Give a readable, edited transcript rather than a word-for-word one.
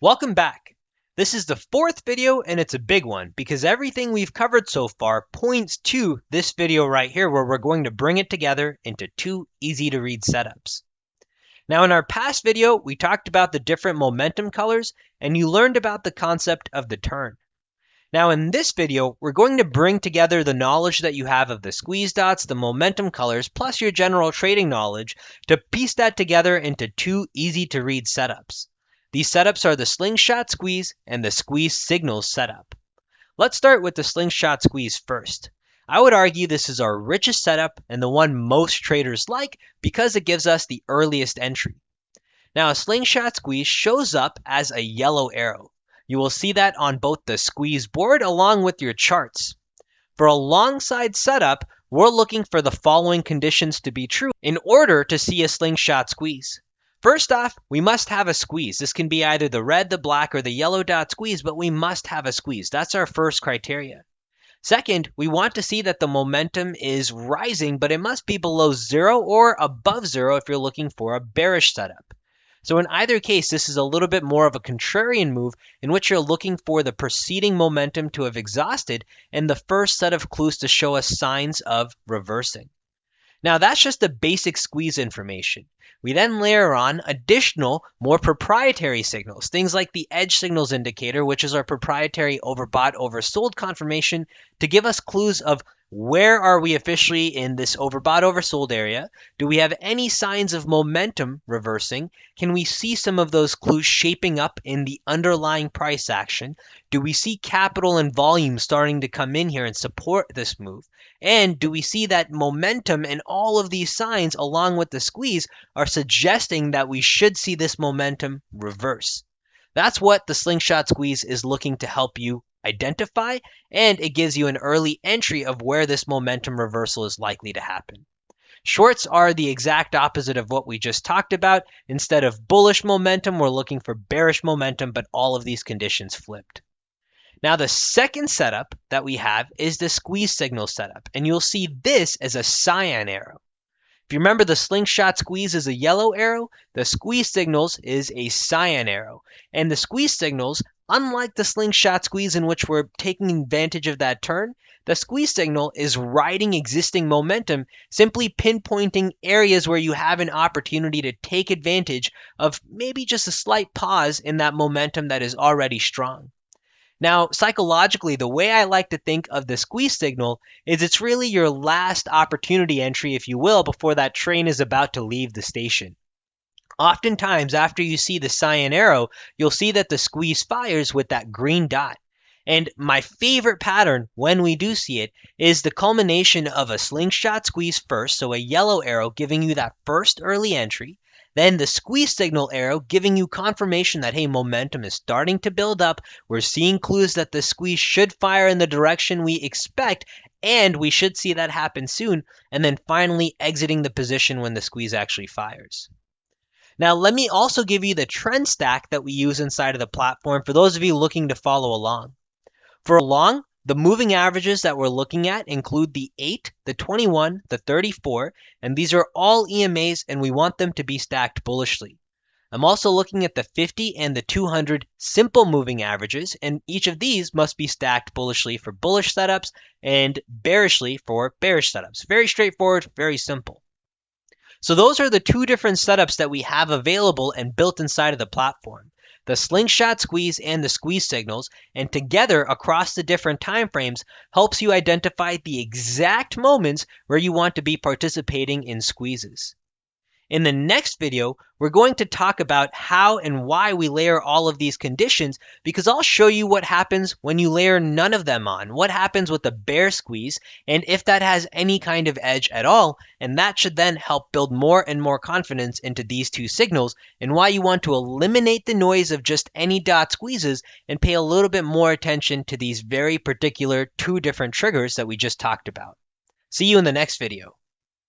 Welcome back. This is the fourth video and it's a big one because everything we've covered so far points to this video right here where we're going to bring it together into two easy to read setups. Now in our past video, we talked about the different momentum colors and you learned about the concept of the turn. Now in this video, we're going to bring together the knowledge that you have of the squeeze dots, the momentum colors, plus your general trading knowledge to piece that together into two easy to read setups. These setups are the Slingshot Squeeze and the Squeeze Signals setup. Let's start with the Slingshot Squeeze first. I would argue this is our richest setup and the one most traders like because it gives us the earliest entry. Now a Slingshot Squeeze shows up as a yellow arrow. You will see that on both the squeeze board along with your charts. For a long side setup, we're looking for the following conditions to be true in order to see a Slingshot Squeeze. First off, we must have a squeeze. This can be either the red, the black, or the yellow dot squeeze, but we must have a squeeze. That's our first criteria. Second, we want to see that the momentum is rising, but it must be below zero or above zero if you're looking for a bearish setup. So in either case, this is a little bit more of a contrarian move in which you're looking for the preceding momentum to have exhausted and the first set of clues to show us signs of reversing. Now that's just the basic squeeze information. We then layer on additional, more proprietary signals, things like the edge signals indicator, which is our proprietary overbought, oversold confirmation to give us clues of where are we officially in this overbought, oversold area? Do we have any signs of momentum reversing? Can we see some of those clues shaping up in the underlying price action? Do we see capital and volume starting to come in here and support this move? And do we see that momentum and all of these signs along with the squeeze are suggesting that we should see this momentum reverse? That's what the Slingshot Squeeze is looking to help you identify, and it gives you an early entry of where this momentum reversal is likely to happen. Shorts are the exact opposite of what we just talked about. Instead of bullish momentum, we're looking for bearish momentum, but all of these conditions flipped. Now the second setup that we have is the squeeze signal setup, and you'll see this as a cyan arrow. If you remember, the Slingshot Squeeze is a yellow arrow, the squeeze signals is a cyan arrow. And the squeeze signals, unlike the Slingshot Squeeze in which we're taking advantage of that turn, the squeeze signal is riding existing momentum, simply pinpointing areas where you have an opportunity to take advantage of maybe just a slight pause in that momentum that is already strong. Now, psychologically, the way I like to think of the squeeze signal is it's really your last opportunity entry, if you will, before that train is about to leave the station. Oftentimes, after you see the cyan arrow, you'll see that the squeeze fires with that green dot. And my favorite pattern when we do see it is the culmination of a Slingshot Squeeze first, so a yellow arrow giving you that first early entry, then the squeeze signal arrow giving you confirmation that, hey, momentum is starting to build up. We're seeing clues that the squeeze should fire in the direction we expect, and we should see that happen soon. And then finally exiting the position when the squeeze actually fires. Now, let me also give you the trend stack that we use inside of the platform for those of you looking to follow along. For long, the moving averages that we're looking at include the 8, the 21, the 34, and these are all EMAs and we want them to be stacked bullishly. I'm also looking at the 50 and the 200 simple moving averages, and each of these must be stacked bullishly for bullish setups and bearishly for bearish setups. Very straightforward, very simple. So those are the two different setups that we have available and built inside of the platform. The Slingshot Squeeze and the squeeze signals, and together across the different time frames helps you identify the exact moments where you want to be participating in squeezes. In the next video, we're going to talk about how and why we layer all of these conditions, because I'll show you what happens when you layer none of them on, what happens with the bear squeeze, and if that has any kind of edge at all, and that should then help build more and more confidence into these two signals, and why you want to eliminate the noise of just any dot squeezes and pay a little bit more attention to these very particular two different triggers that we just talked about. See you in the next video.